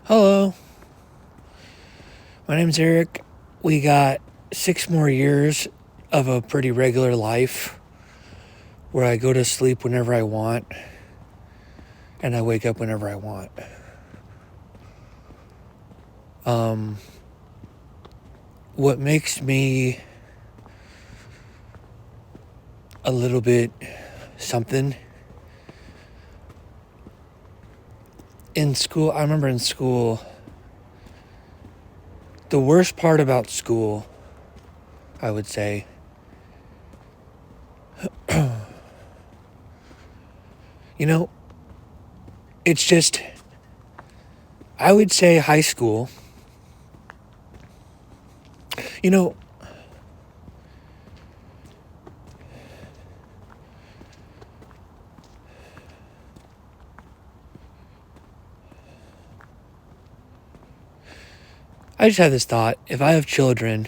Hello, my name's Eric. We got 6 more years of a pretty regular life where I go to sleep whenever I want and I wake up whenever I want. Um, what makes me a little bit something in school, I remember in school, the worst part about school, I would say, you know, it's just, I would say high school. You know, I just had this thought. If I have children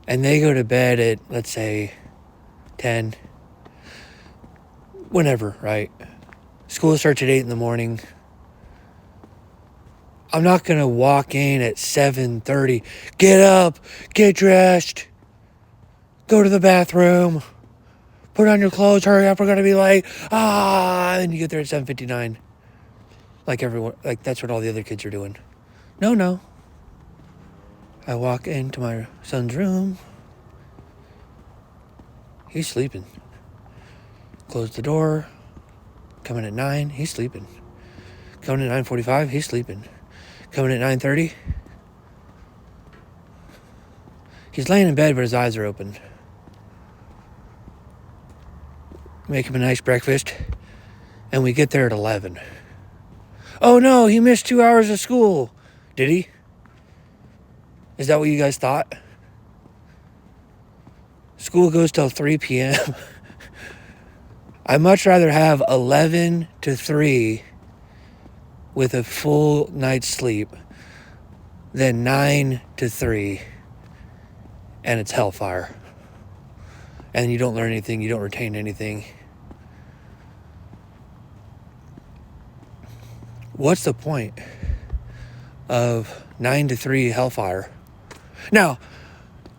and they go to bed at, let's say, 10, whenever, right? School starts at 8 in the morning. I'm not going to walk in at 7:30. Get up, get dressed, go to the bathroom, put on your clothes, hurry up, we're going to be late. And you get there at 7:59. Like everyone, like that's what all the other kids are doing. No. I walk into my son's room. He's sleeping. Close the door. Coming at 9, he's sleeping. Coming at 9:45, he's sleeping. Coming at 9:30, he's laying in bed, but his eyes are open. Make him a nice breakfast, and we get there at 11. Oh no, he missed 2 hours of school. Did he? Is that what you guys thought? School goes till 3 p.m. I'd much rather have 11 to 3 with a full night's sleep than 9 to 3 and it's hellfire. And you don't learn anything, you don't retain anything. What's the point of 9 to 3 hellfire? Now,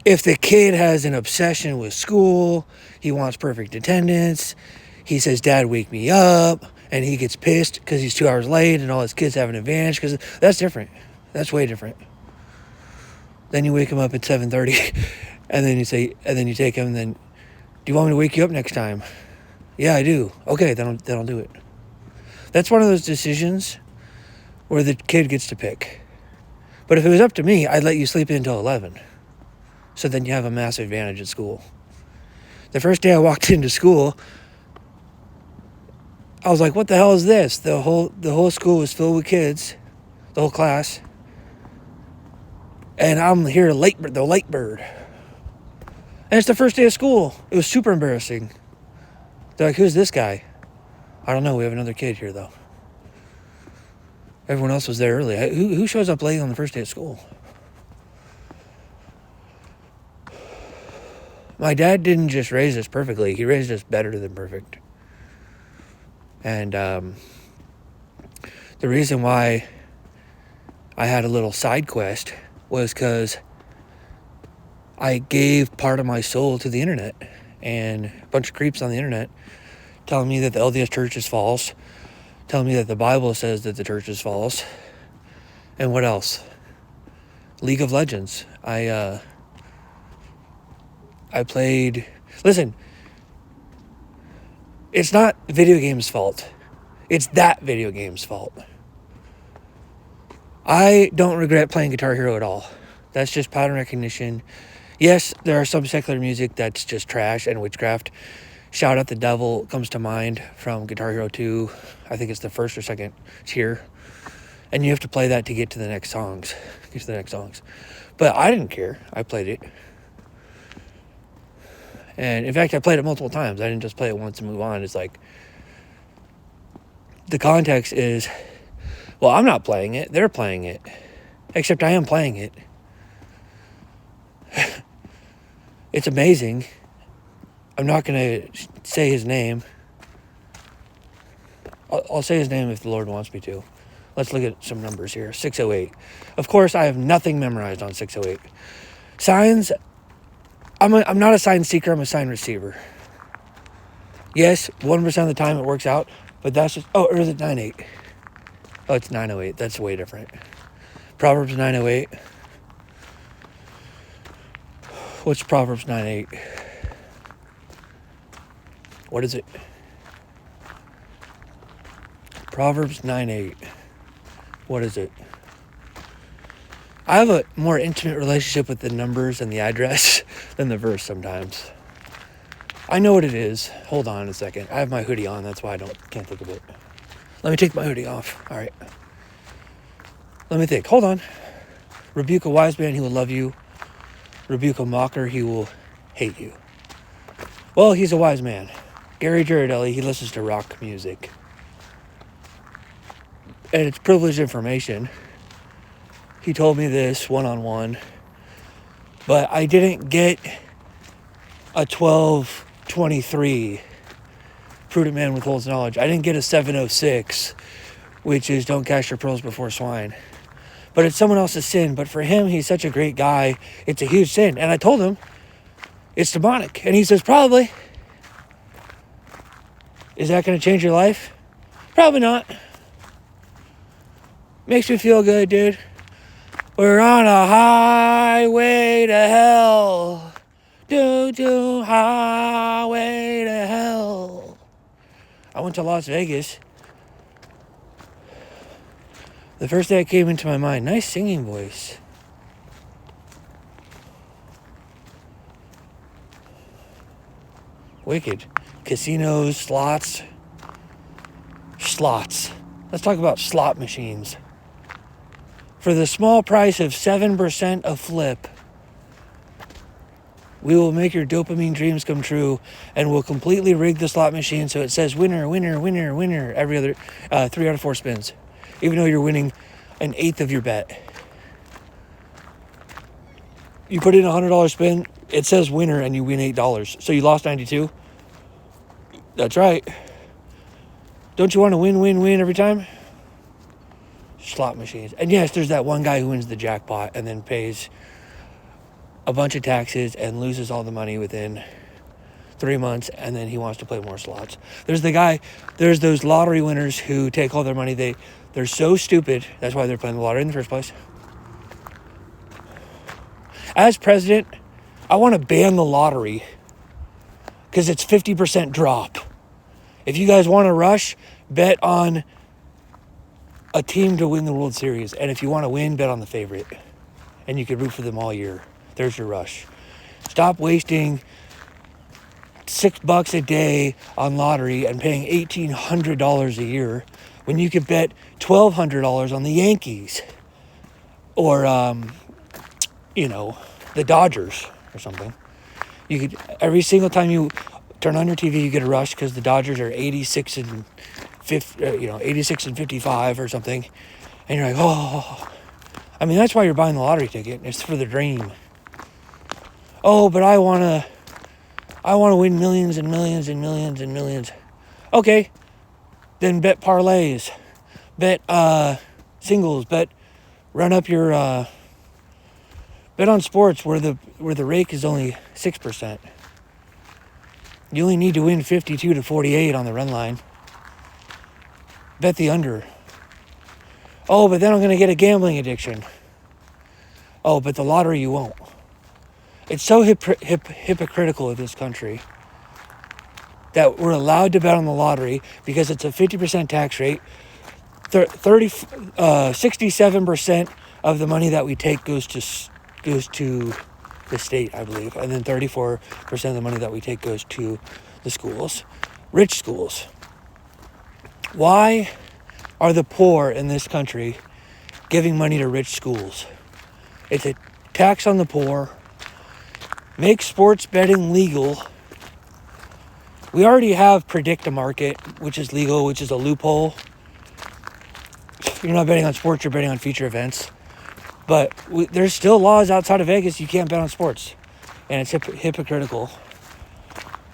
if the kid has an obsession with school, he wants perfect attendance, he says, Dad, wake me up, and he gets pissed because he's 2 hours late and all his kids have an advantage, because that's different. That's way different. Then you wake him up at 7:30, and then you take him, and then, do you want me to wake you up next time? Yeah, I do. Okay, then I'll do it. That's one of those decisions where the kid gets to pick. But if it was up to me, I'd let you sleep in until 11. So then you have a massive advantage at school. The first day I walked into school, I was like, what the hell is this? The whole school was filled with kids, the whole class. And I'm here the late bird. And it's the first day of school. It was super embarrassing. They're like, who's this guy? I don't know, we have another kid here though. Everyone else was there early. Who shows up late on the first day of school? My dad didn't just raise us perfectly. He raised us better than perfect. And the reason why I had a little side quest was because I gave part of my soul to the internet. And a bunch of creeps on the internet telling me that the LDS Church is false, telling me that the Bible says that the church is false. And what else? League of Legends. I played... Listen, it's not video games' fault. It's that video game's fault. I don't regret playing Guitar Hero at all. That's just pattern recognition. Yes, there are some secular music that's just trash and witchcraft. Shout Out the Devil comes to mind from Guitar Hero 2. I think it's the first or second tier. And you have to play that to get to the next songs. But I didn't care. I played it. And in fact, I played it multiple times. I didn't just play it once and move on. It's like, the context is, well, I'm not playing it. They're playing it. Except I am playing it. It's amazing. I'm not going to say his name. I'll say his name if the Lord wants me to. Let's look at some numbers here. 608. Of course, I have nothing memorized on 608. Signs, I'm not a sign seeker, I'm a sign receiver. Yes, 1% of the time it works out, but that's just, or is it 98? Oh, it's 908. That's way different. Proverbs 908. What's Proverbs 9:8? What is it? Proverbs 9:8. What is it? I have a more intimate relationship with the numbers and the address than the verse sometimes. I know what it is. Hold on a second. I have my hoodie on. That's why I can't think of it. Let me take my hoodie off. All right. Let me think. Hold on. Rebuke a wise man, he will love you. Rebuke a mocker, he will hate you. Well, he's a wise man. Gary Girardelli, he listens to rock music. And it's privileged information. He told me this one-on-one. But I didn't get a 12:23. Prudent man withholds knowledge. I didn't get a 7:06, which is don't cast your pearls before swine. But it's someone else's sin. But for him, he's such a great guy. It's a huge sin. And I told him, it's demonic. And he says, probably. Is that going to change your life? Probably not. Makes me feel good, dude. We're on a highway to hell. Do highway to hell. I went to Las Vegas. The first thing that came into my mind, nice singing voice. Wicked. Casinos, slots. Let's talk about slot machines. For the small price of 7% a flip, we will make your dopamine dreams come true, and we'll completely rig the slot machine so it says winner, winner, winner, winner every other 3 out of 4 spins, even though you're winning an eighth of your bet. You put in a $100 spin, it says winner, and you win $8. So you lost 92. That's right. Don't you want to win every time? Slot machines. And yes, there's that one guy who wins the jackpot and then pays a bunch of taxes and loses all the money within 3 months, and then he wants to play more slots. There's those lottery winners who take all their money. They're so stupid. That's why they're playing the lottery in the first place. As president, I want to ban the lottery because it's 50% drop. If you guys want to rush, bet on a team to win the World Series. And if you want to win, bet on the favorite. And you can root for them all year. There's your rush. Stop wasting $6 a day on lottery and paying $1,800 a year when you could bet $1,200 on the Yankees or, the Dodgers or something. You could, every single time you turn on your TV, you get a rush because the Dodgers are 86 and 55 or something, and you're like, oh. I mean, that's why you're buying the lottery ticket. It's for the dream. Oh, but I want to win millions and millions and millions and millions. Okay, then bet parlays, bet singles, run up your bet on sports where the rake is only 6%. You only need to win 52 to 48 on the run line. Bet the under. Oh, but then I'm going to get a gambling addiction. Oh, but the lottery you won't. It's so hypocritical of this country that we're allowed to bet on the lottery because it's a 50% tax rate. 67% of the money that we take goes to the state, I believe, and then 34% of the money that we take goes to the schools, rich schools. Why are the poor in this country giving money to rich schools? It's a tax on the poor. Make sports betting legal. We already have Predict a Market, which is legal, which is a loophole. You're not betting on sports, you're betting on future events. But there's still laws outside of Vegas. You can't bet on sports. And it's hypocritical.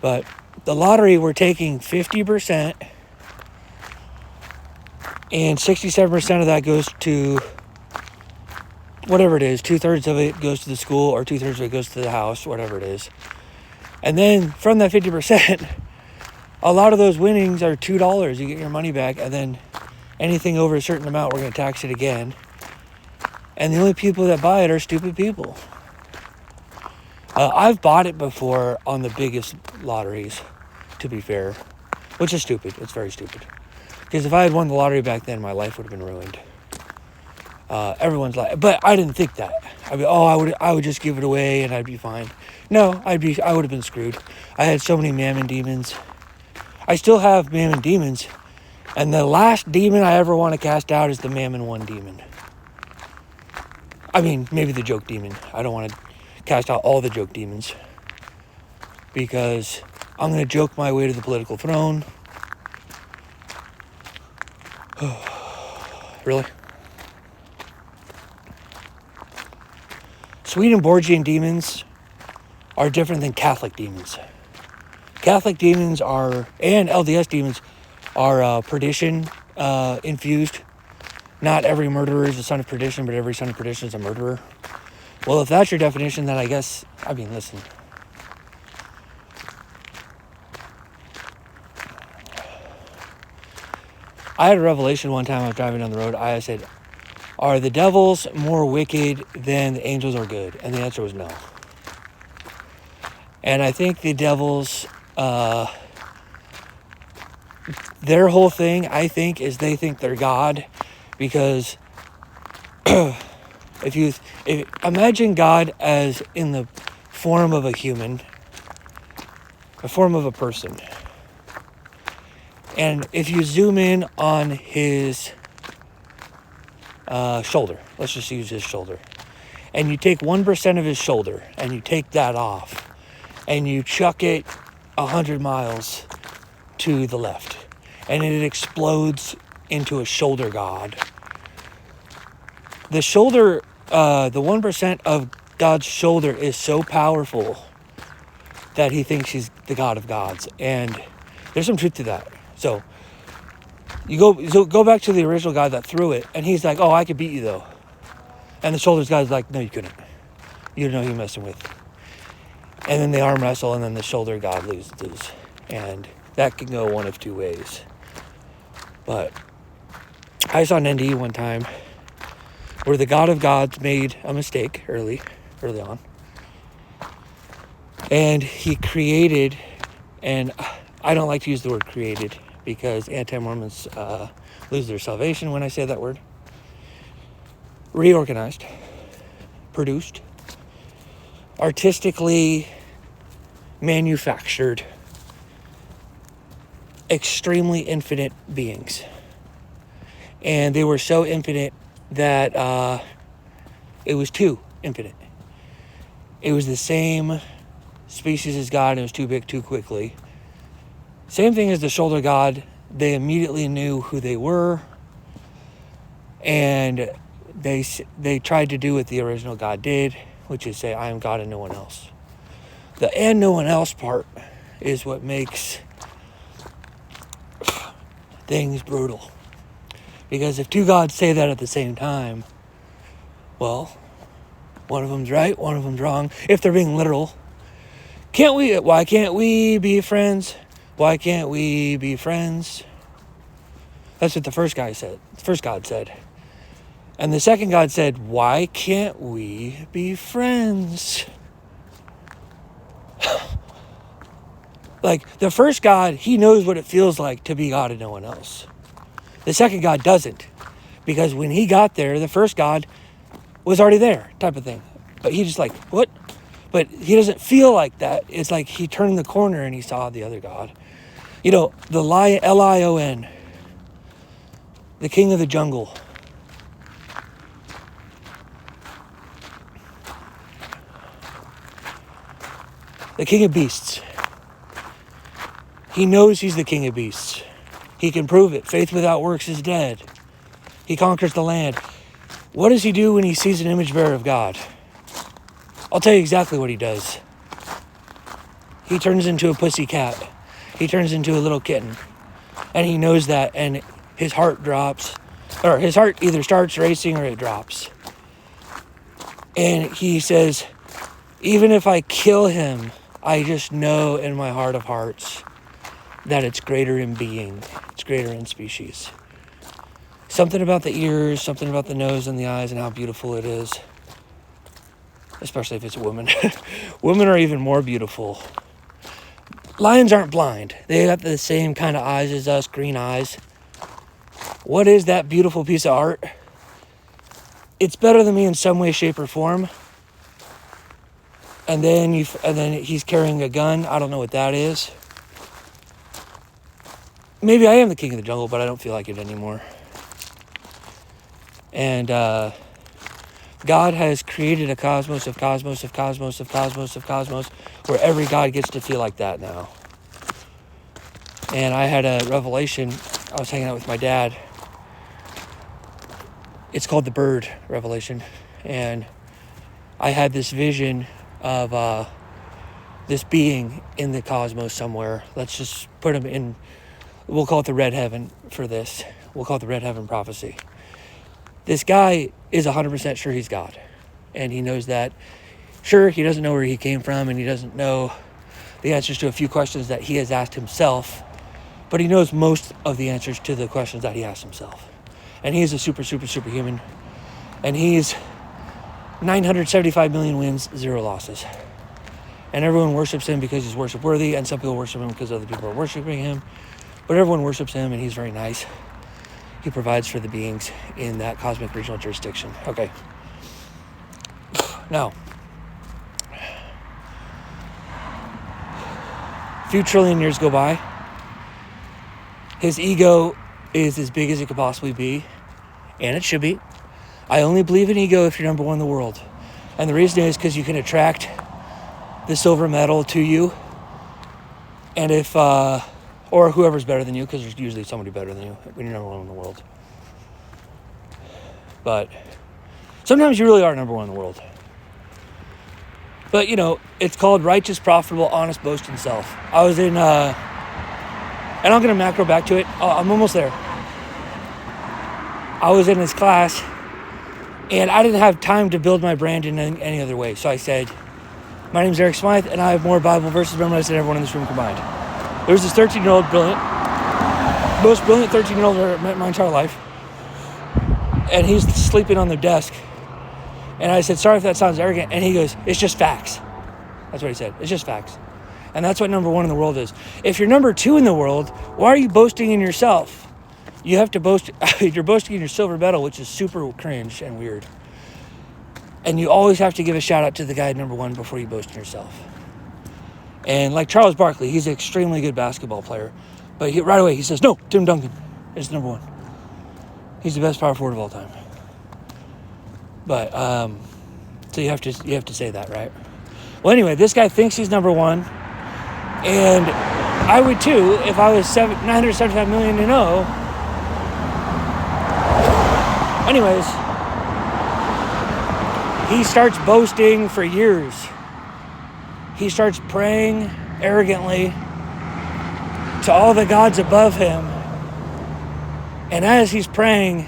But the lottery, we're taking 50%. And 67% of that goes to whatever it is. 2/3 of it goes to the school, or 2/3 of it goes to the house, whatever it is. And then from that 50%, a lot of those winnings are $2. You get your money back, and then anything over a certain amount, we're going to tax it again. And the only people that buy it are stupid people. I've bought it before on the biggest lotteries, to be fair, which is stupid. It's very stupid. Because if I had won the lottery back then, my life would have been ruined. Everyone's like, but I didn't think that. I'd be, I would just give it away and I'd be fine. No, I would have been screwed. I had so many mammon demons. I still have mammon demons, and the last demon I ever want to cast out is the Mammon 1 demon. I mean, maybe the joke demon. I don't want to cast out all the joke demons, because I'm going to joke my way to the political throne. Really? Swedenborgian demons are different than Catholic demons. Catholic demons are, and LDS demons are perdition infused. Not every murderer is a son of perdition, but every son of perdition is a murderer. Well, if that's your definition, then I guess, listen. I had a revelation one time I was driving down the road. I said, are the devils more wicked than the angels are good? And the answer was no. And I think the devils, their whole thing, I think, is they think they're God, because if imagine God as in the form of a human, the form of a person, and if you zoom in on his shoulder, let's just use his shoulder, and you take 1% of his shoulder and you take that off and you chuck it 100 miles to the left, and it explodes into a shoulder god. The shoulder, the 1% of God's shoulder is so powerful that he thinks he's the God of gods. And there's some truth to that. So go back to the original God that threw it, and he's like, oh, I could beat you though. And the shoulders guy's like, no, you couldn't. You don't know who you're messing with. And then they arm wrestle, and then the shoulder god loses. And that can go one of two ways. But I saw an NDE one time where the God of gods made a mistake early on. And he created, and I don't like to use the word created because anti-Mormons lose their salvation when I say that word. Reorganized, produced, artistically manufactured, extremely infinite beings. And they were so infinite that it was too infinite. It was the same species as God, and it was too big too quickly. Same thing as the shoulder god. They immediately knew who they were, and they tried to do what the original God did, which is say, I am God and no one else. The and no one else part is what makes things brutal. Because if two gods say that at the same time, well, one of them's right, one of them's wrong, if they're being literal. Why can't we be friends? Why can't we be friends? That's what the first God said. And the second God said, why can't we be friends? Like, the first God, he knows what it feels like to be God and no one else. The second God doesn't. Because when he got there, the first God was already there, type of thing. But he just like, what? But he doesn't feel like that. It's like he turned the corner and he saw the other God. You know, the Lion, the king of the jungle. The king of beasts. He knows he's the king of beasts. He can prove it. Faith without works is dead. He conquers the land. What does he do when he sees an image bearer of God? I'll tell you exactly what he does. He turns into a pussy cat. He turns into a little kitten. And he knows that, and his heart drops, or his heart either starts racing or it drops. And he says, even if I kill him, I just know in my heart of hearts that it's greater in being. It's greater in species. Something about the ears, something about the nose and the eyes and how beautiful it is. Especially if it's a woman. Women are even more beautiful. Lions aren't blind. They got the same kind of eyes as us, green eyes. What is that beautiful piece of art? It's better than me in some way, shape, or form. And then he's carrying a gun. I don't know what that is. Maybe I am the king of the jungle, but I don't feel like it anymore. And God has created a cosmos of cosmos of cosmos of cosmos of cosmos where every God gets to feel like that now. And I had a revelation. I was hanging out with my dad. It's called the Bird Revelation. And I had this vision of this being in the cosmos somewhere. Let's just put him in, we'll call it the red heaven for this. We'll call it the red heaven prophecy. This guy is 100% sure he's God. And he knows that. Sure, he doesn't know where he came from, and he doesn't know the answers to a few questions that he has asked himself. But he knows most of the answers to the questions that he asked himself. And he's a superhuman. And he's 975 million wins, 0 losses. And everyone worships him because he's worship worthy, and some people worship him because other people are worshiping him. But everyone worships him, and he's very nice. He provides for the beings in that cosmic regional jurisdiction. Okay. Now, a few trillion years go by. His ego is as big as it could possibly be, and it should be. I only believe in ego if you're number one in the world. And the reason is because you can attract the silver medal to you. And if, or whoever's better than you, because there's usually somebody better than you when you're number one in the world. But sometimes you really are number one in the world. But, you know, it's called righteous, profitable, honest, boasting self. I was in, and I'm going to macro back to it. Oh, I'm almost there. I was in this class, and I didn't have time to build my brand in any other way. So I said, my name's Eric Smythe, and I have more Bible verses memorized than everyone in this room combined. There was this 13-year-old most brilliant 13-year-old I've ever met in my entire life. And he's sleeping on the desk. And I said, sorry if that sounds arrogant. And he goes, it's just facts. That's what he said. It's just facts. And that's what number one in the world is. If you're number two in the world, why are you boasting in yourself? You have to boast, you're boasting in your silver medal, which is super cringe and weird. And you always have to give a shout out to the guy number one before you boast in yourself. And like Charles Barkley, he's an extremely good basketball player. But right away he says, no, Tim Duncan is number one. He's the best power forward of all time. But, so you have to say that, right? Well, anyway, this guy thinks he's number one. And I would too if I was 975 million to know. Anyways, he starts boasting for years. He starts praying arrogantly to all the gods above him. And as he's praying,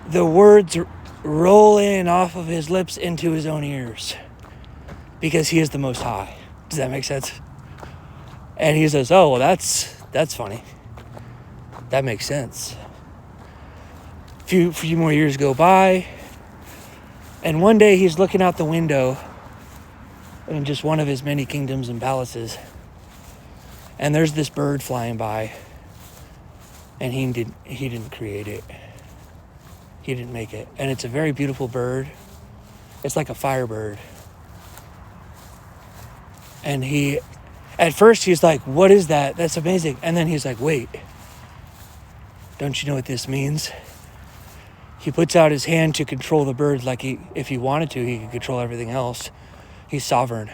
the words roll in off of his lips into his own ears. Because he is the Most High. Does that make sense? And he says, oh, well, that's funny. That makes sense. Few more years go by. And one day he's looking out the window in just one of his many kingdoms and palaces. And there's this bird flying by. And he didn't create it. He didn't make it. And it's a very beautiful bird. It's like a firebird. And at first he's like, what is that? That's amazing. And then he's like, wait, don't you know what this means? He puts out his hand to control the bird like if he wanted to, he could control everything else. He's sovereign.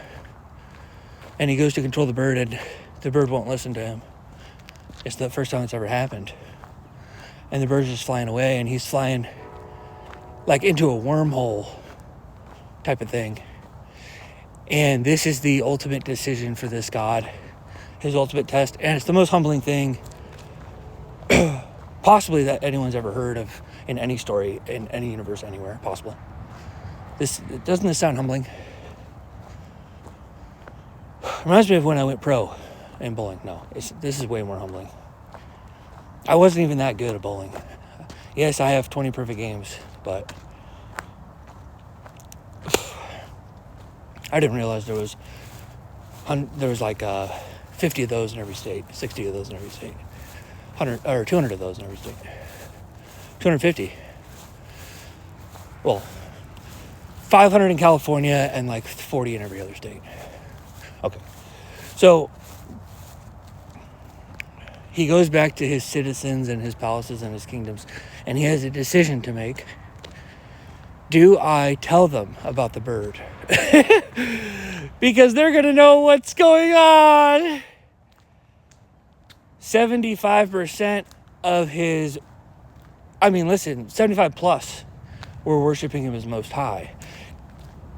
And he goes to control the bird, and the bird won't listen to him. It's the first time it's ever happened. And the bird's just flying away, and he's flying like into a wormhole type of thing. And this is the ultimate decision for this God, his ultimate test. And it's the most humbling thing possibly that anyone's ever heard of in any story, in any universe, anywhere possible. Doesn't this sound humbling? Reminds me of when I went pro in bowling. No, this is way more humbling. I wasn't even that good at bowling. Yes, I have 20 perfect games, but I didn't realize there was like 50 of those in every state, 60 of those in every state, 100 or 200 of those in every state, 250. Well, 500 in California and like 40 in every other state. Okay, so he goes back to his citizens and his palaces and his kingdoms, and he has a decision to make. Do I tell them about the bird? Because they're going to know what's going on. 75% of his, 75 plus were worshiping him as Most High.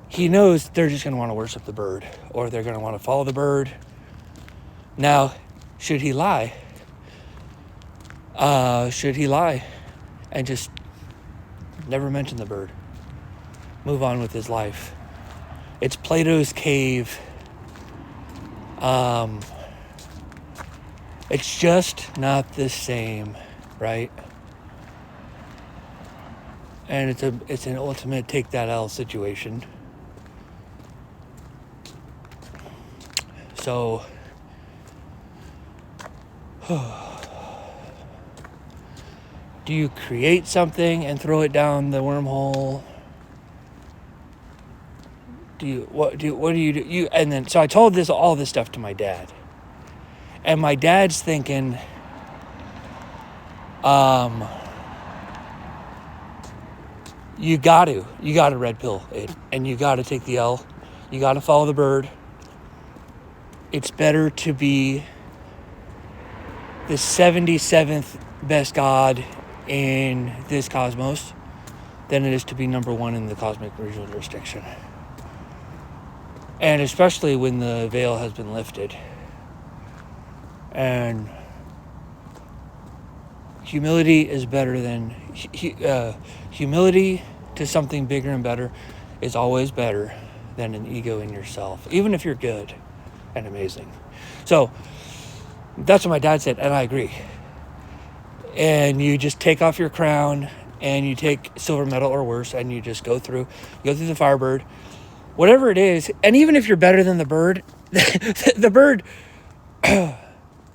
He knows they're just going to want to worship the bird, or they're going to want to follow the bird. Now, should he lie? Should he lie and just never mention the bird? Move on with his life. It's Plato's cave. It's just not the same, right? And it's an ultimate take that L situation. So do you create something and throw it down the wormhole? What do you do? So I told all this stuff to my dad. And my dad's thinking, you got to red pill it, and you got to take the L. You got to follow the bird. It's better to be the 77th best god in this cosmos than it is to be number one in the cosmic regional jurisdiction. And especially when the veil has been lifted. And humility is better than... humility to something bigger and better is always better than an ego in yourself, even if you're good and amazing. So that's what my dad said, and I agree. And you just take off your crown and you take silver medal or worse, and you just go through the Firebird, whatever it is. And even if you're better than the bird, the bird,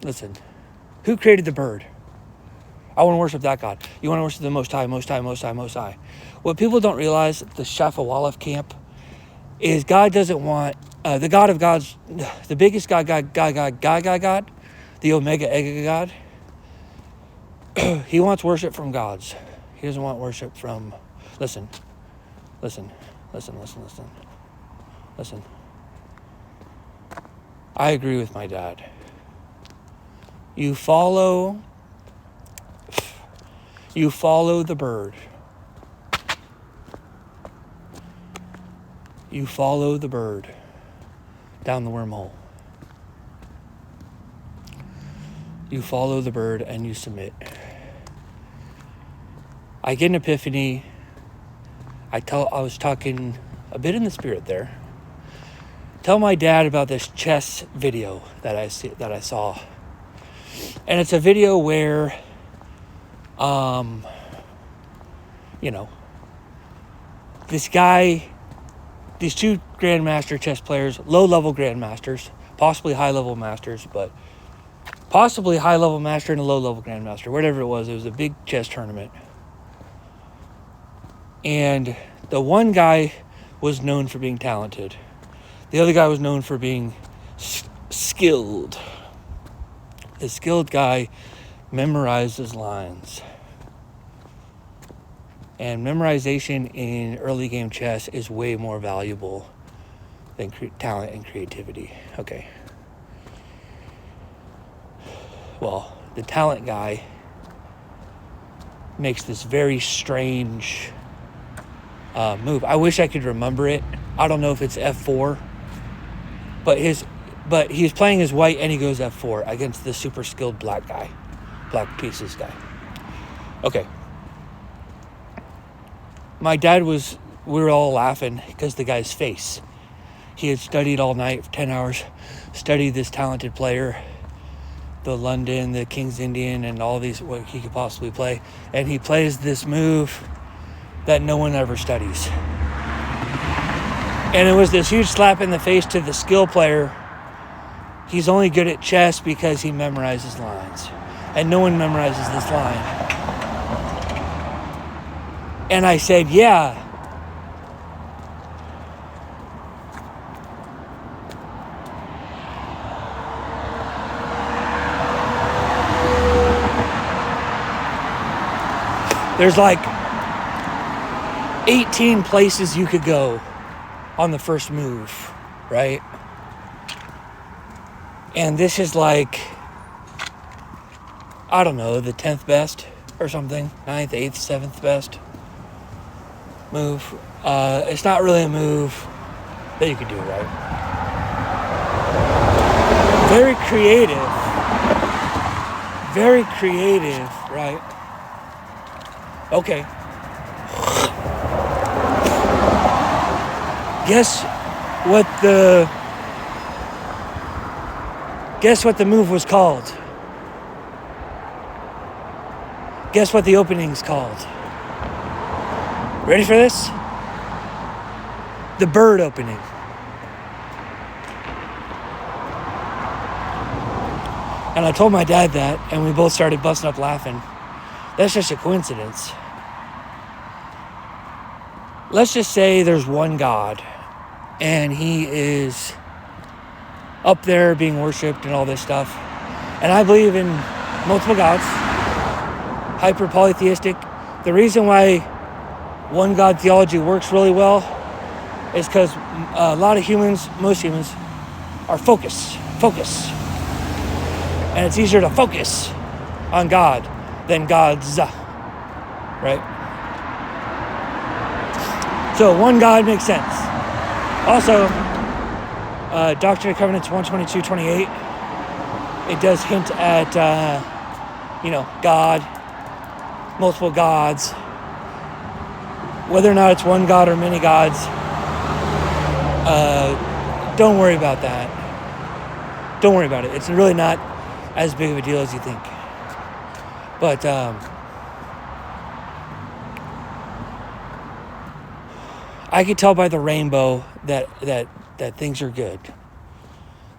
listen, who created the bird? I want to worship that God. You want to worship the Most High, Most High, Most High, Most High. What people don't realize, the Shafawalaf camp, is God doesn't want, the God of gods, the biggest God, the Omega God, he wants worship from gods. He doesn't want worship from, listen. I agree with my dad. You follow the bird. You follow the bird down the wormhole. You follow the bird and you submit. I get an epiphany. I was talking a bit in the spirit there. Tell my dad about this chess video that I saw. And it's a video where this guy, these two grandmaster chess players, low-level grandmasters, possibly high-level masters, but possibly high-level master and a low-level grandmaster, whatever it was a big chess tournament. And the one guy was known for being talented. The other guy was known for being skilled. The skilled guy memorized his lines. And memorization in early game chess is way more valuable than talent and creativity. Okay. Well, the talent guy makes this very strange move. I wish I could remember it. I don't know if it's F4, but he's playing his white and he goes F4 against the super skilled black pieces guy. Okay. My dad we were all laughing because the guy's face. He had studied all night for 10 hours, studied this talented player, the London, the King's Indian, and all these, what he could possibly play. And he plays this move that no one ever studies. And it was this huge slap in the face to the skill player. He's only good at chess because he memorizes lines. And no one memorizes this line. And I said, yeah. There's like 18 places you could go on the first move, right? And this is like, I don't know, the 10th best or something, 9th, 8th, 7th best move. It's not really a move that you could do, right? Very creative, right? Okay. Guess what the move was called? Guess what the opening's called? Ready for this? The bird opening. And I told my dad that, and we both started busting up laughing. That's just a coincidence. Let's just say there's one God, and he is up there being worshipped and all this stuff. And I believe in multiple gods, hyper polytheistic. The reason why one God theology works really well is because a lot of humans, most humans, are focus. And it's easier to focus on God than gods, right? So one God makes sense. Also, Doctrine and Covenants 122-28, it does hint at, God, multiple gods. Whether or not it's one God or many gods, don't worry about that. Don't worry about it. It's really not as big of a deal as you think. But I could tell by the rainbow that things are good.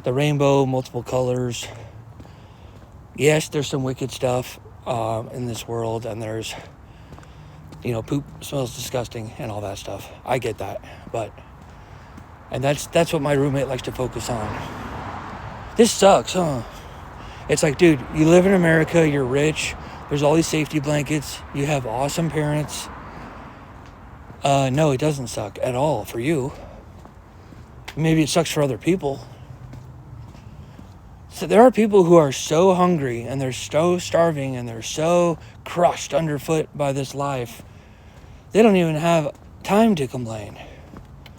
The rainbow, multiple colors. Yes, there's some wicked stuff in this world, and there's, poop smells disgusting and all that stuff. I get that, and that's what my roommate likes to focus on. This sucks, huh? It's like, dude, you live in America, you're rich, there's all these safety blankets, you have awesome parents. No, it doesn't suck at all for you. Maybe it sucks for other people. So there are people who are so hungry and they're so starving and they're so crushed underfoot by this life, they don't even have time to complain.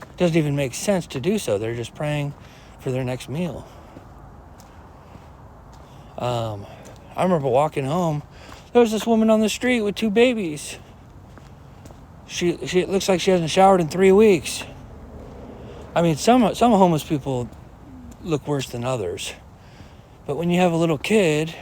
It doesn't even make sense to do so. They're just praying for their next meal. I remember walking home. There was this woman on the street with 2 babies. She it looks like she hasn't showered in 3 weeks. I mean, some homeless people look worse than others. But when you have a little kid,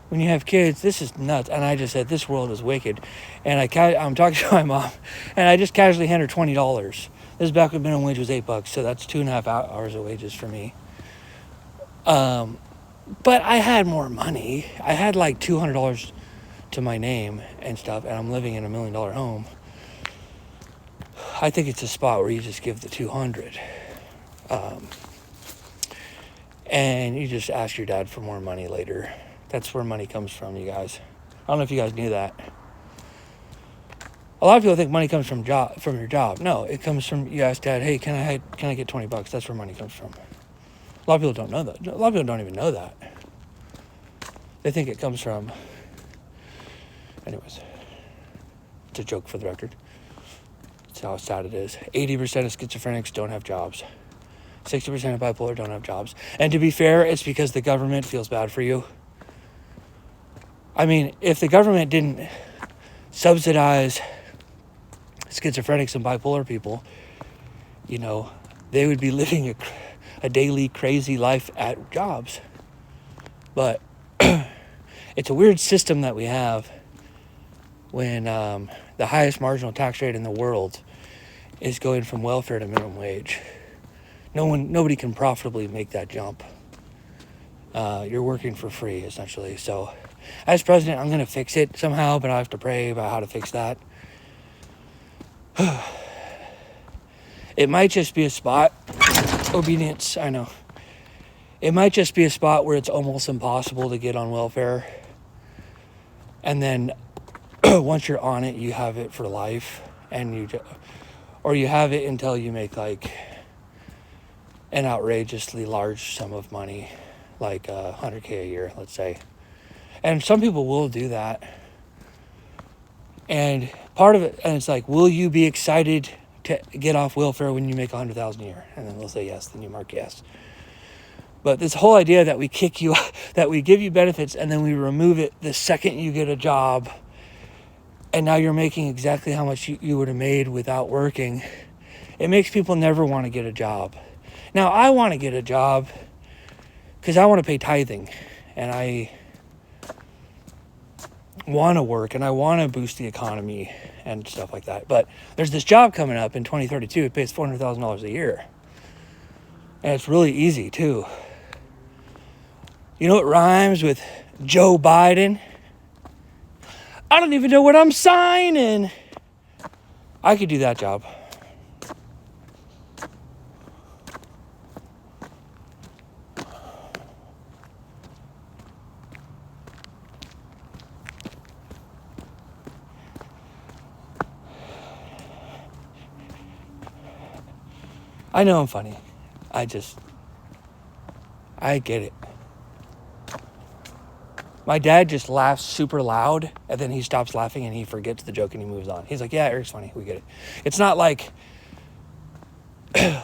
when you have kids, this is nuts. And I just said, this world is wicked. And I'm talking to my mom, and I just casually handed her $20. This is back when minimum wage was $8, so that's 2.5 hours of wages for me. But I had more money. I had like $200 to my name and stuff, and I'm living in $1 million home. I think it's a spot where you just give the 200. And you just ask your dad for more money later. That's where money comes from, you guys. I don't know if you guys knew that. A lot of people think money comes from your job. No, it comes from, you ask dad, hey, can I get $20? That's where money comes from. A lot of people don't know that. A lot of people don't even know that. They think it comes from... Anyways, it's a joke for the record. That's how sad it is. 80% of schizophrenics don't have jobs. 60% of bipolar don't have jobs. And to be fair, it's because the government feels bad for you. I mean, if the government didn't subsidize schizophrenics and bipolar people, you know, they would be living a daily crazy life at jobs. But it's a weird system that we have when the highest marginal tax rate in the world is going from welfare to minimum wage. Nobody can profitably make that jump. You're working for free, essentially. So, as president, I'm going to fix it somehow, but I have to pray about how to fix that. It might just be a spot. Obedience, I know. It might just be a spot where it's almost impossible to get on welfare. And then once you're on it, you have it for life. Or you have it until you make like an outrageously large sum of money, like $100K a year, let's say. And some people will do that. And part of it, and it's like, will you be excited to get off welfare when you make $100,000 a year? And then they'll say yes, then you mark yes. But this whole idea that we kick you, that we give you benefits and then we remove it the second you get a job, and now you're making exactly how much you would have made without working, it makes people never want to get a job. Now, I want to get a job because I want to pay tithing, and I want to work, and I want to boost the economy and stuff like that. But there's this job coming up in 2032. It pays $400,000 a year. And it's really easy, too. You know what rhymes with Joe Biden? I don't even know what I'm signing. I could do that job. I know I'm funny. I get it. My dad just laughs super loud, and then he stops laughing and he forgets the joke and he moves on. He's like, yeah, Eric's funny. We get it. It's not like... Okay,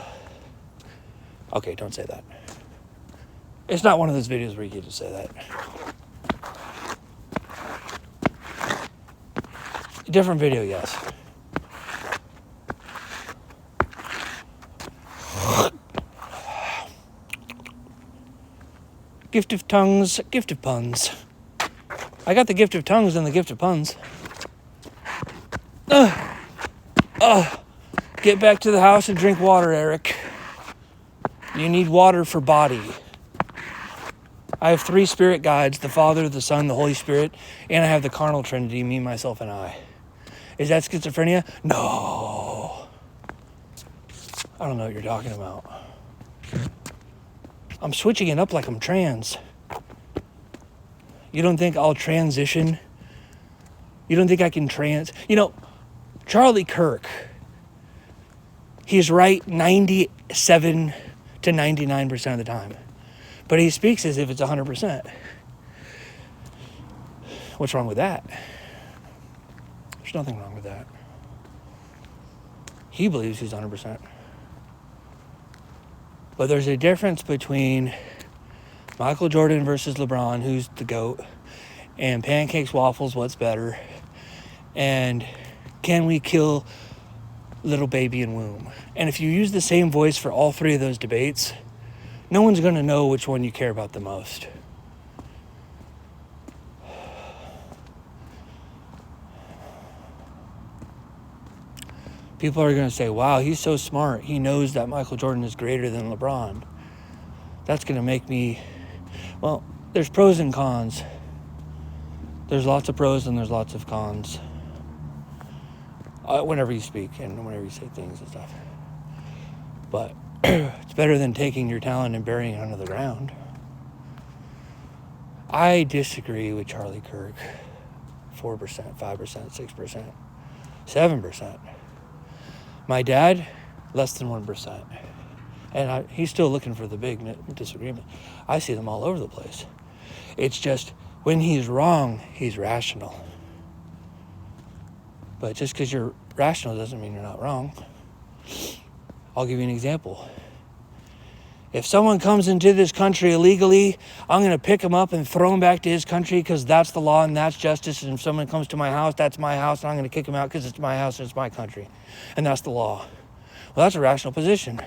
don't say that. It's not one of those videos where you get to say that. Different video, yes. Gift of tongues, gift of puns. I got the gift of tongues and the gift of puns. Get back to the house and drink water, Eric. You need water for body. I have 3 spirit guides, the Father, the Son, the Holy Spirit, and I have the carnal trinity, me, myself, and I. Is that schizophrenia? No. I don't know what you're talking about. I'm switching it up like I'm trans. You don't think I'll transition? You don't think I can You know, Charlie Kirk, he's right 97 to 99% of the time. But he speaks as if it's 100%. What's wrong with that? There's nothing wrong with that. He believes he's 100%. But there's a difference between Michael Jordan versus LeBron, who's the GOAT, and pancakes, waffles, what's better, and can we kill little baby in womb? And if you use the same voice for all 3 of those debates, no one's going to know which one you care about the most. People are going to say, wow, he's so smart. He knows that Michael Jordan is greater than LeBron. That's going to make me... Well, there's pros and cons. There's lots of pros and there's lots of cons. Whenever you speak and whenever you say things and stuff. But it's better than taking your talent and burying it under the ground. I disagree with Charlie Kirk. 4%, 5%, 6%, 7%. My dad, less than 1%. And he's still looking for the big disagreement. I see them all over the place. It's just, when he's wrong, he's rational. But just because you're rational doesn't mean you're not wrong. I'll give you an example. If someone comes into this country illegally, I'm going to pick him up and throw him back to his country because that's the law and that's justice. And if someone comes to my house, that's my house, and I'm going to kick him out because it's my house and it's my country. And that's the law. Well, that's a rational position.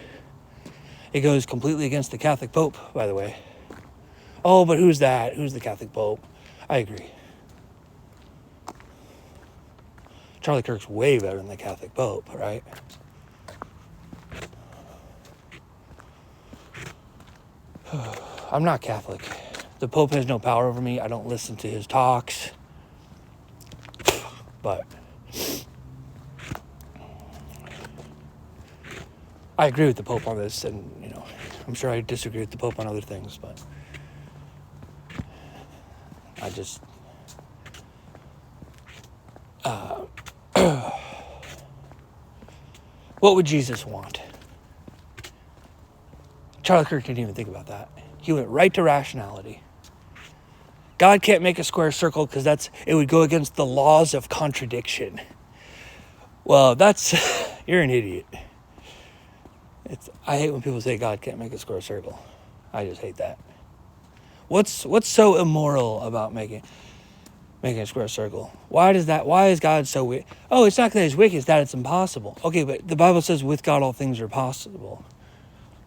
It goes completely against the Catholic Pope, by the way. Oh, but who's that? Who's the Catholic Pope? I agree. Charlie Kirk's way better than the Catholic Pope, right? I'm not Catholic. The Pope has no power over me. I don't listen to his talks. But I agree with the Pope on this, and I'm sure I disagree with the Pope on other things, but I just what would Jesus want? Charlie Kirk didn't even think about that. He went right to rationality. God can't make a square circle because it would go against the laws of contradiction. Well, you're an idiot. I hate when people say God can't make a square circle. I just hate that. What's so immoral about making a square circle? Why is God so wicked? Oh, it's not that he's wicked, it's that it's impossible. Okay, but the Bible says with God all things are possible.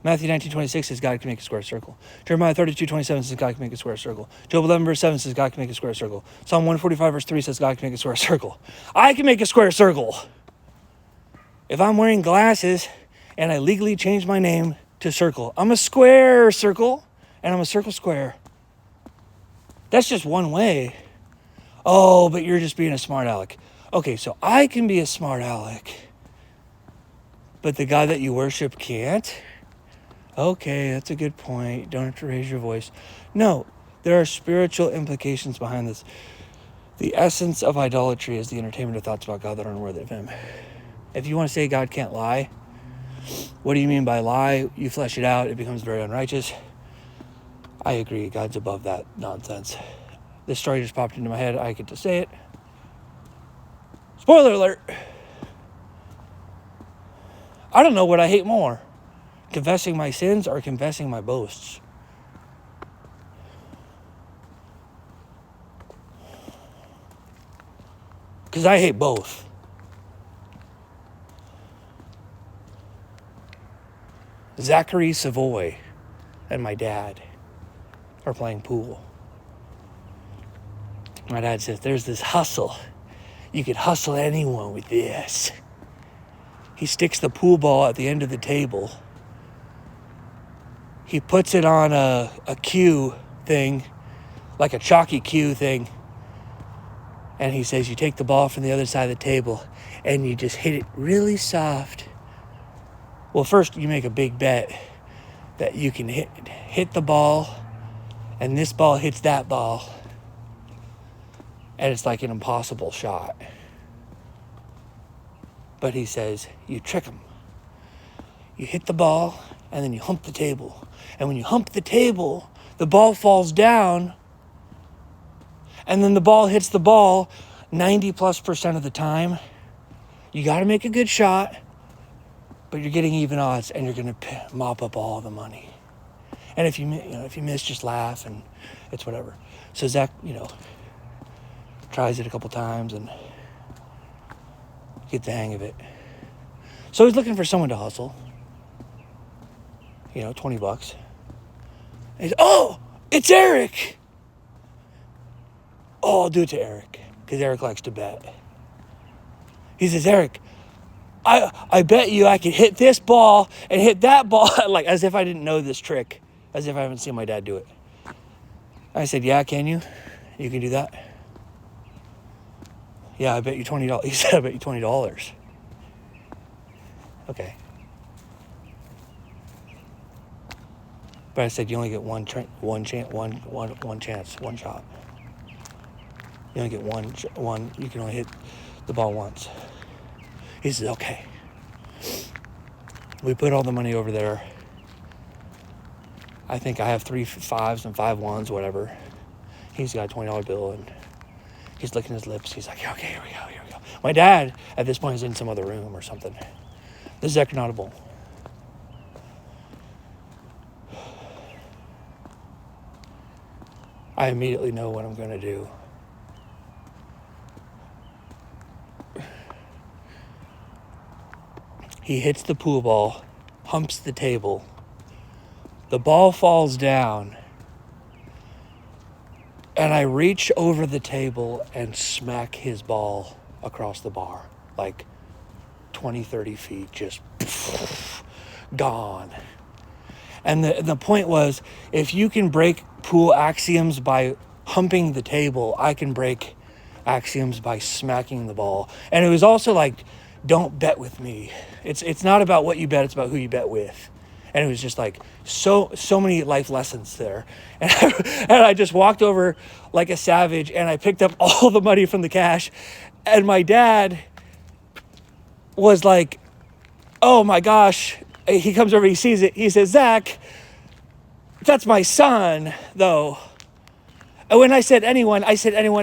Matthew 19:26 says God can make a square circle. Jeremiah 32:27 says God can make a square circle. Job 11 verse 7 says God can make a square circle. Psalm 145 verse 3 says God can make a square circle. I can make a square circle. If I'm wearing glasses and I legally change my name to Circle, I'm a square circle and I'm a circle square. That's just one way. Oh, but you're just being a smart aleck. Okay, so I can be a smart aleck, but the God that you worship can't? Okay, that's a good point. Don't have to raise your voice. No, there are spiritual implications behind this. The essence of idolatry is the entertainment of thoughts about God that are unworthy of him. If you want to say God can't lie, what do you mean by lie? You flesh it out, it becomes very unrighteous. I agree, God's above that nonsense. This story just popped into my head. I get to say it. Spoiler alert. I don't know what I hate more. Confessing my sins or confessing my boasts. Because I hate both. Zachary Savoy and my dad are playing pool. My dad says, there's this hustle. You could hustle anyone with this. He sticks the pool ball at the end of the table. He puts it on a cue thing, like a chalky cue thing. And he says, you take the ball from the other side of the table and you just hit it really soft. Well, first you make a big bet that you can hit the ball and this ball hits that ball. And it's like an impossible shot. But he says, you trick him. You hit the ball and then you hump the table. And when you hump the table, the ball falls down. And then the ball hits the ball 90+% of the time. You got to make a good shot, but you're getting even odds, and you're going to mop up all the money. And if you miss, just laugh, and it's whatever. So Zach, tries it a couple times and get the hang of it. So he's looking for someone to hustle. $20. He's, oh, it's Eric. Oh, I'll do it to Eric, because Eric likes to bet. He says, Eric, I bet you I could hit this ball and hit that ball, like as if I didn't know this trick, as if I haven't seen my dad do it. I said, yeah, can you? You can do that? Yeah, I bet you $20. He said, I bet you $20. Okay. But I said, you only get one chance, one shot. You only get one. You can only hit the ball once. He says, okay. We put all the money over there. I think I have 3 5s and 5 1s, whatever. He's got a $20 bill and he's licking his lips. He's like, okay, here we go. My dad, at this point, is in some other room or something. This is Econautable. I immediately know what I'm going to do. He hits the pool ball, humps the table. The ball falls down, and I reach over the table and smack his ball across the bar, like 20, 30 feet, just gone. And the point was, if you can break pool axioms by humping the table, I can break axioms by smacking the ball. And it was also like, don't bet with me. It's not about what you bet, it's about who you bet with. And it was just like so many life lessons there. And I just walked over like a savage, and I picked up all the money from the cash. And my dad was like, oh my gosh. He comes over, he sees it. He says, Zach, that's my son, though. And when I said anyone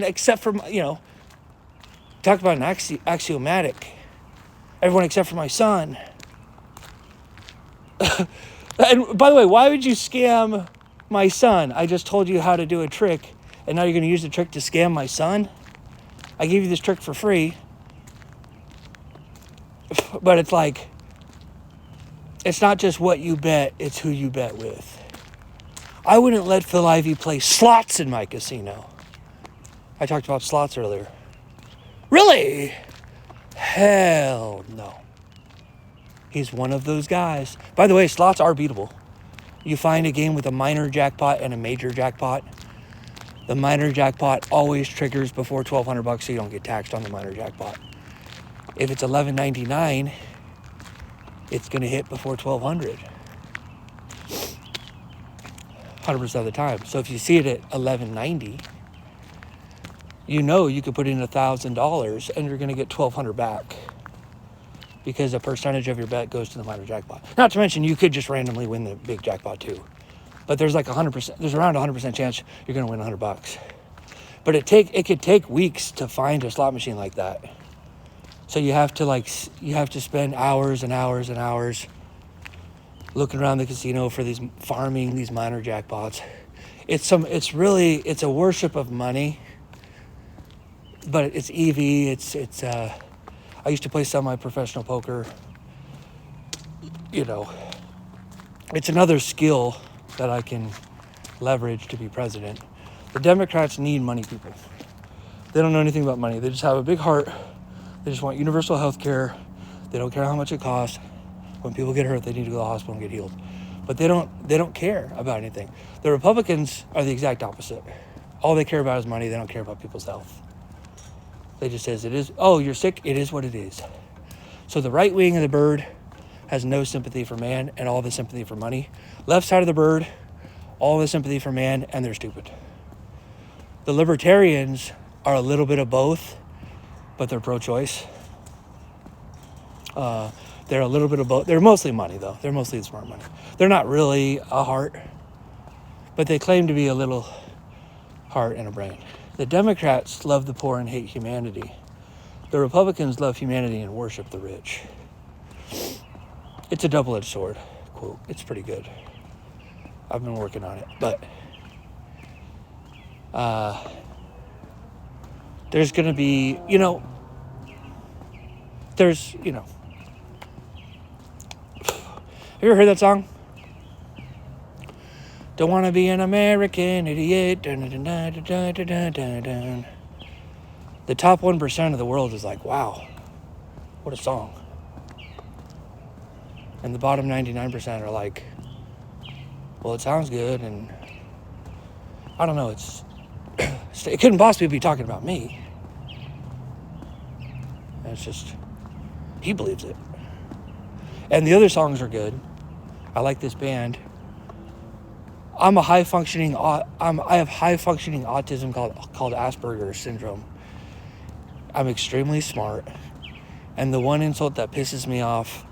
except for, talk about an axiomatic. Everyone except for my son. And by the way, why would you scam my son? I just told you how to do a trick, and now you're going to use the trick to scam my son? I gave you this trick for free. But it's like, it's not just what you bet, it's who you bet with. I wouldn't let Phil Ivey play slots in my casino. I talked about slots earlier. Really? Hell no. He's one of those guys. By the way, slots are beatable. You find a game with a minor jackpot and a major jackpot. The minor jackpot always triggers before $1,200 so you don't get taxed on the minor jackpot. If it's $11.99, it's going to hit before $1,200. 100% of the time. So if you see it at $11.90, you could put in $1,000 and you're going to get $1,200 back, because a percentage of your bet goes to the minor jackpot. Not to mention, you could just randomly win the big jackpot too. But there's like around 100% chance you're going to win $100. But it could take weeks to find a slot machine like that. So you have to spend hours and hours and hours looking around the casino for farming these minor jackpots. It's a worship of money, but it's EV. I used to play semi-professional poker. It's another skill that I can leverage to be president. The Democrats need money people. They don't know anything about money. They just have a big heart. They just want universal health care. They don't care how much it costs. When people get hurt, they need to go to the hospital and get healed. But they don't care about anything. The Republicans are the exact opposite. All they care about is money. They don't care about people's health. They just says it is, oh, you're sick, it is what it is. So the right wing of the bird has no sympathy for man and all the sympathy for money. Left side of the bird, all the sympathy for man, and they're stupid. The libertarians are a little bit of both, but they're pro-choice. They're a little bit of both. They're mostly money, though. They're mostly smart money. They're not really a heart, but they claim to be a little heart and a brain. The Democrats love the poor and hate humanity. The Republicans love humanity and worship the rich. It's a double-edged sword, quote. It's pretty good. I've been working on it, but there's going to be, have you ever heard that song? Don't want to be an American idiot. Dun, dun, dun, dun, dun, dun, dun, dun. The top 1% of the world is like, wow, what a song. And the bottom 99% are like, well, it sounds good, and I don't know, it couldn't possibly be talking about me. And it's just, he believes it. And the other songs are good. I like this band. I have high functioning autism called Asperger's syndrome. I'm extremely smart, and the one insult that pisses me off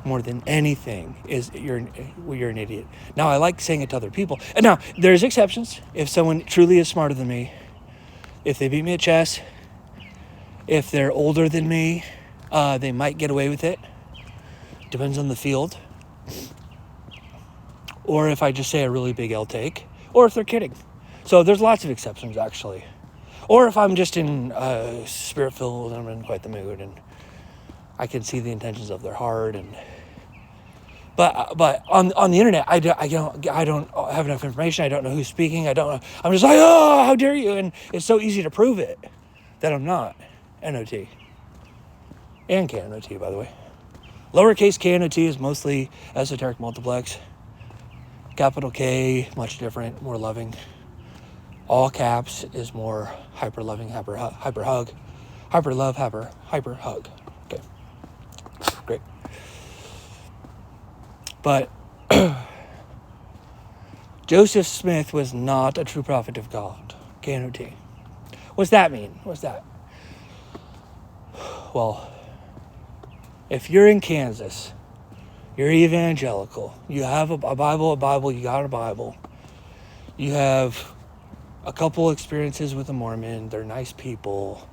more than anything is you're an idiot. Now, I like saying it to other people. And now, there's exceptions. If someone truly is smarter than me, if they beat me at chess, if they're older than me, they might get away with it. Depends on the field. Or if I just say a really big L take, or if they're kidding. So there's lots of exceptions, actually. Or if I'm just in spirit-filled and I'm in quite the mood, and I can see the intentions of their heart, and but on the internet, I don't have enough information. I don't know who's speaking. I don't know. I'm just like, oh, how dare you? And it's so easy to prove it that I'm not NOT and KNOT, by the way. Lowercase KNOT is mostly esoteric multiplex. Capital K, much different, more loving. All caps is more hyper loving, hyper hug, hyper love, hyper hug. Okay, great. But Joseph Smith was not a true prophet of God. KNOT. What's that mean? What's that? Well, if you're in Kansas, you're evangelical, you have a Bible, you got a Bible, you have a couple experiences with a Mormon, they're nice people,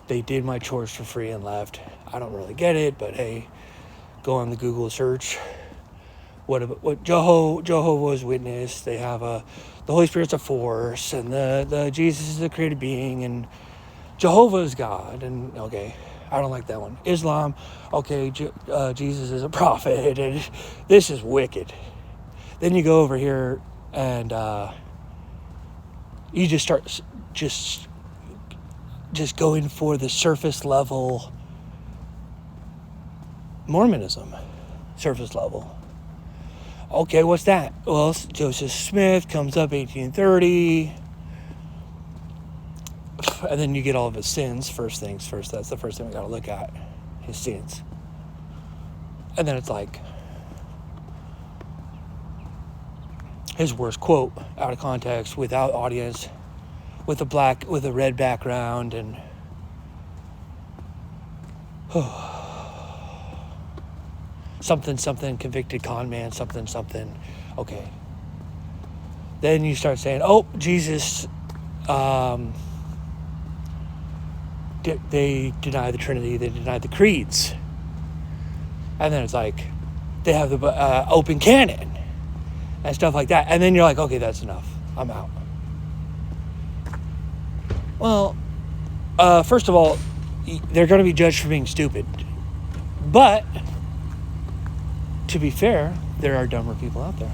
they did my chores for free and left. I don't really get it, but hey, go on the Google search. What Jehovah's Witness, they have the Holy Spirit's a force, and the Jesus is a created being, and Jehovah is God, and okay, I don't like that one. Islam, okay, Jesus is a prophet, and this is wicked. Then you go over here and you just start just going for the surface level Mormonism, surface level. Okay, what's that? Well, Joseph Smith comes up 1830, and then you get all of his sins. First things first, that's the first thing we gotta look at, his sins. And then it's like his worst quote, out of context, without audience, with a red background, and something convicted con man, something. Okay. Then you start saying, oh, Jesus, they deny the Trinity, they deny the creeds. And then it's like, they have the open canon and stuff like that. And then you're like, okay, that's enough. I'm out. Well, first of all, they're going to be judged for being stupid. But to be fair, there are dumber people out there.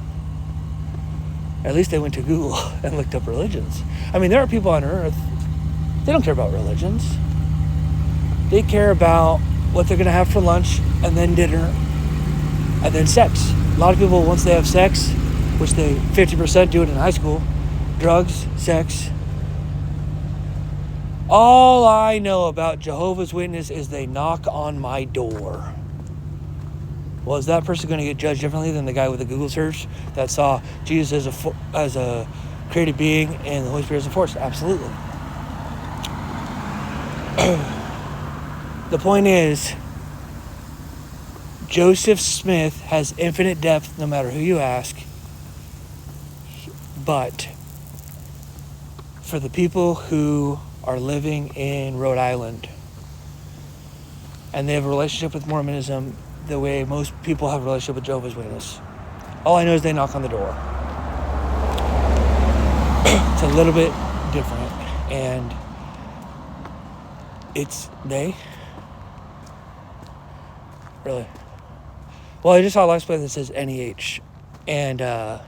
At least they went to Google and looked up religions. I mean, there are people on Earth, they don't care about religions. They care about what they're going to have for lunch, and then dinner, and then sex. A lot of people, once they have sex, which they 50% do it in high school, drugs, sex. All I know about Jehovah's Witness is they knock on my door. Well, is that person going to get judged differently than the guy with the Google search that saw Jesus as a created being and the Holy Spirit as a force? Absolutely. The point is, Joseph Smith has infinite depth no matter who you ask. But for the people who are living in Rhode Island and they have a relationship with Mormonism the way most people have a relationship with Jehovah's Witness, all I know is they knock on the door. It's a little bit different, and it's they. Really? Well, I just saw a license plate that says NEH, and I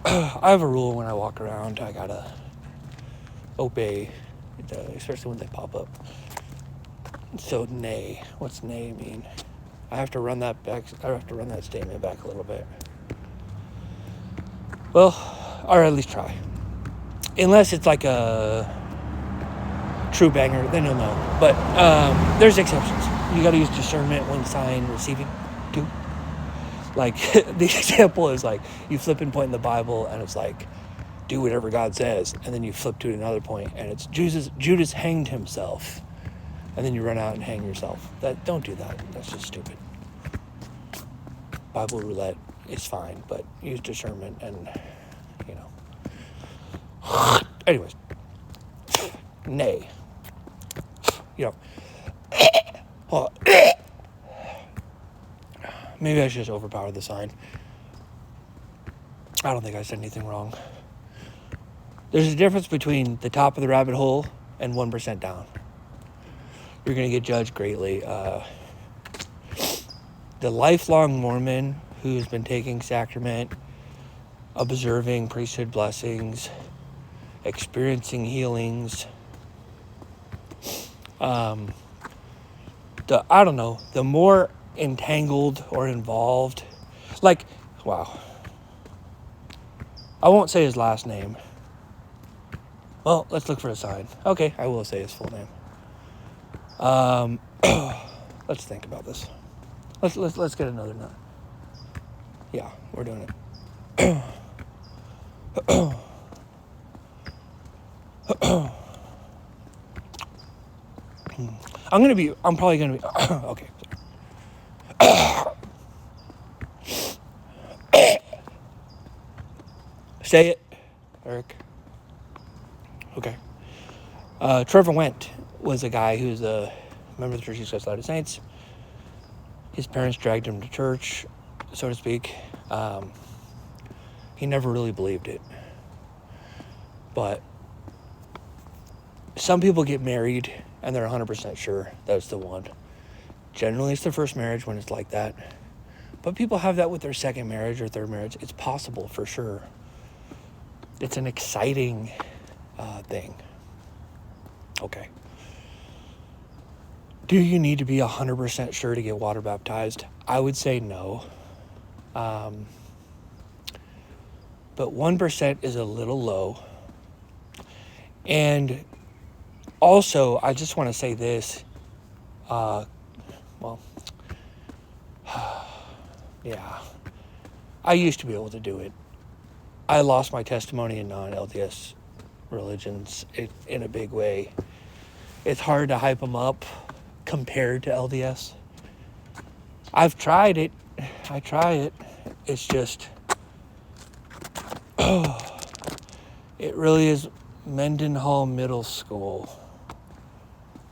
have a rule when I walk around. I gotta obey, especially when they pop up. So nay, what's nay mean? I have to run that back. I have to run that statement back a little bit. Well, or at least try. Unless it's like a true banger, then you'll know. But there's exceptions. You got to use discernment when sign receiving too. Like the example is like you flip and point in the Bible, and it's like, do whatever God says, and then you flip to another point, and it's Judas hanged himself, and then you run out and hang yourself. Don't do that. That's just stupid. Bible roulette is fine, but use discernment, and anyways, nay. Well, maybe I should just overpower the sign. I don't think I said anything wrong. There's a difference between the top of the rabbit hole and 1% down. You're going to get judged greatly. The lifelong Mormon who's been taking sacrament, observing priesthood blessings, experiencing healings, the more entangled or involved, wow, I won't say his last name. Well, let's look for a sign. Okay, I will say his full name. Let's think about this. Let's get another nut. Yeah, we're doing it. I'm probably gonna be okay. Say it, Eric. Okay. Trevor Wendt was a guy who's a member of the Church of Jesus Latter-day Saints. His parents dragged him to church, so to speak. He never really believed it. But some people get married and they're 100% sure that's the one. Generally, it's their first marriage when it's like that. But people have that with their second marriage or third marriage. It's possible for sure. It's an exciting thing. Okay. Do you need to be 100% sure to get water baptized? I would say no. But 1% is a little low. And also, I just want to say this. Yeah. I used to be able to do it. I lost my testimony in non-LDS religions in a big way. It's hard to hype them up compared to LDS. I've tried it. I try it. It's just, it really is Mendenhall Middle School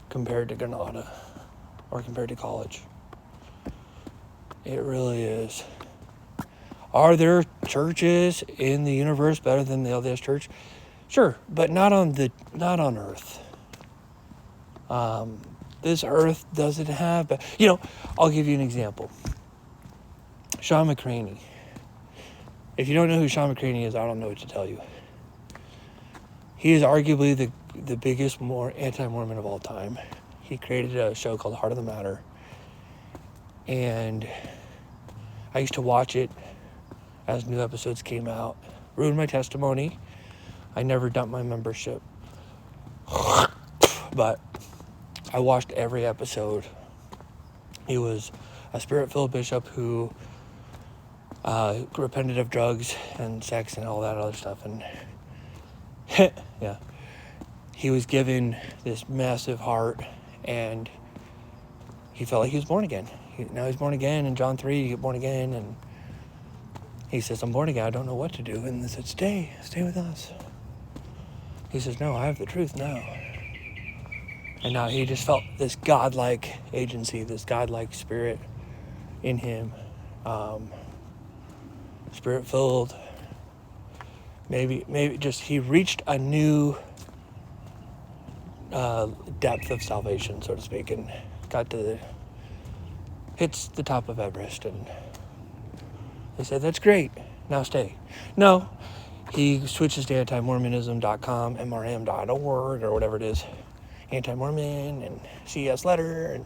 compared to Granada or compared to college. It really is. Are there churches in the universe better than the LDS church? Sure, but not on earth. This earth doesn't have, but I'll give you an example. Sean McCraney. If you don't know who Sean McCraney is, I don't know what to tell you. He is arguably the biggest anti-Mormon of all time. He created a show called Heart of the Matter. And I used to watch it as new episodes came out. Ruined my testimony. I never dumped my membership. But I watched every episode. He was a spirit-filled bishop who repented of drugs and sex and all that other stuff. And yeah, he was given this massive heart, and he felt like he was born again. Now he's born again. In John 3, you get born again, and he says, I'm born again. I don't know what to do. And they said, stay with us. He says, no, I have the truth now. And now he just felt this godlike agency, this godlike spirit in him. Spirit-filled. Maybe just he reached a new depth of salvation, so to speak, and hits the top of Everest. And they said, that's great. Now stay. No. He switches to antimormonism.com, mrm.org, or whatever it is. Anti-Mormon and CS letter. And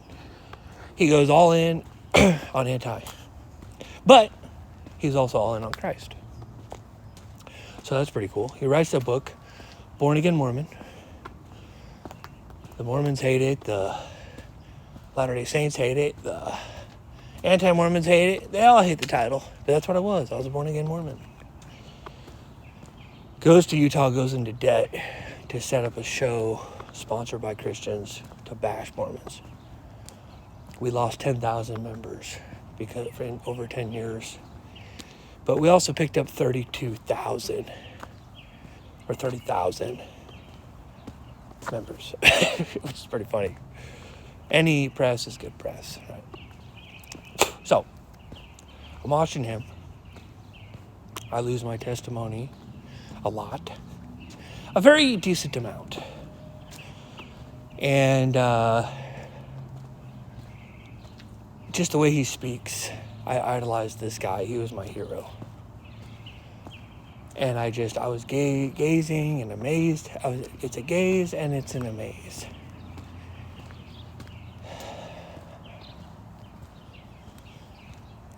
he goes all in on anti. But he's also all in on Christ. So that's pretty cool. He writes a book, Born Again Mormon. The Mormons hate it. The Latter-day Saints hate it. The anti-Mormons hate it. They all hate the title. But that's what it was. I was a born again Mormon. Goes to Utah, goes into debt to set up a show sponsored by Christians to bash Mormons. We lost 10,000 members because for over 10 years. But we also picked up 32,000 or 30,000 members, which is pretty funny. Any press is good press, right? So, I'm watching him. I lose my testimony a lot. a very decent amount. And just the way he speaks, I idolized this guy. He was my hero. And I was gazing and amazed. It's a gaze and it's an amaze.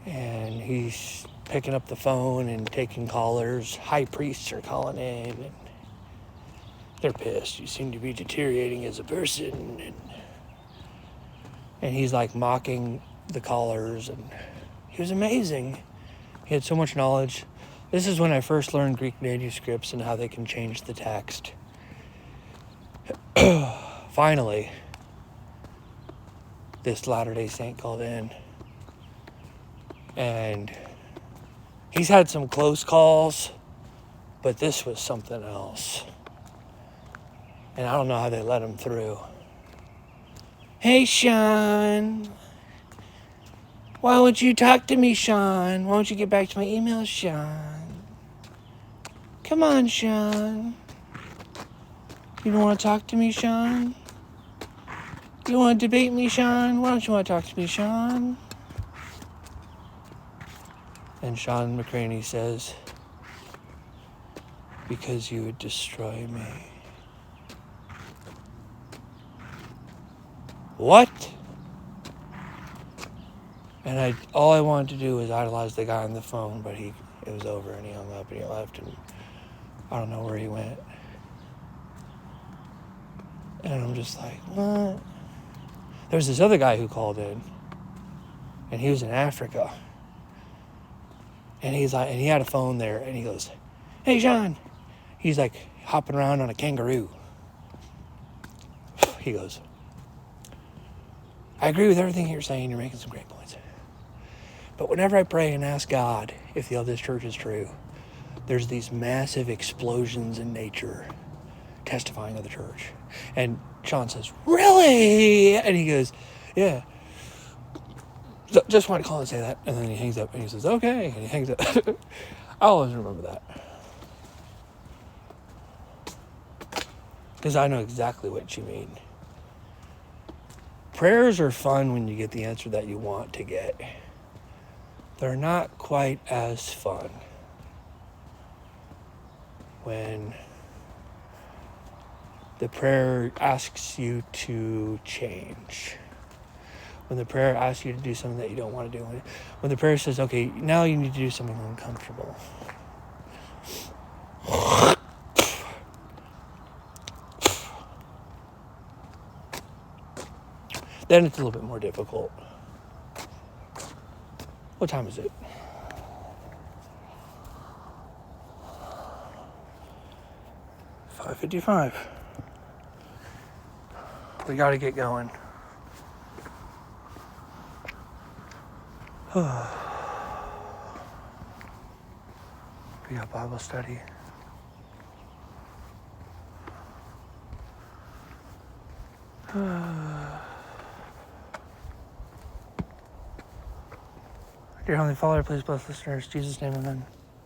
And he's picking up the phone and taking callers. High priests are calling in. And they're pissed. You seem to be deteriorating as a person. And he's like mocking the callers. And he was amazing. He had so much knowledge. This is when I first learned Greek manuscripts and how they can change the text. Finally, this Latter-day Saint called in. And he's had some close calls, but this was something else. And I don't know how they let him through. Hey, Sean. Why won't you talk to me, Sean? Why won't you get back to my email, Sean? Come on, Sean. You don't want to talk to me, Sean? You want to debate me, Sean? Why don't you want to talk to me, Sean? And Sean McCraney says, because you would destroy me. What? And all I wanted to do was idolize the guy on the phone, but it was over and he hung up and he left and I don't know where he went. And I'm just like, what? There's this other guy who called in and he was in Africa. And he's like, and he had a phone there and he goes, hey, Sean. He's like hopping around on a kangaroo. He goes, I agree with everything you're saying. You're making some great points. But whenever I pray and ask God if the LDS Church is true, there's these massive explosions in nature testifying of the church. And Sean says, really? And he goes, yeah. So just wanted to call and say that. And then he hangs up and he says, okay. And he hangs up. I always remember that. Because I know exactly what you mean. Prayers are fun when you get the answer that you want to get. They're not quite as fun when the prayer asks you to change. When the prayer asks you to do something that you don't want to do. When the prayer says, okay, now you need to do something uncomfortable. Then it's a little bit more difficult. What time is it? 5:55. We gotta get going. We got Bible study. Dear Heavenly Father, please bless listeners. In Jesus' name, amen.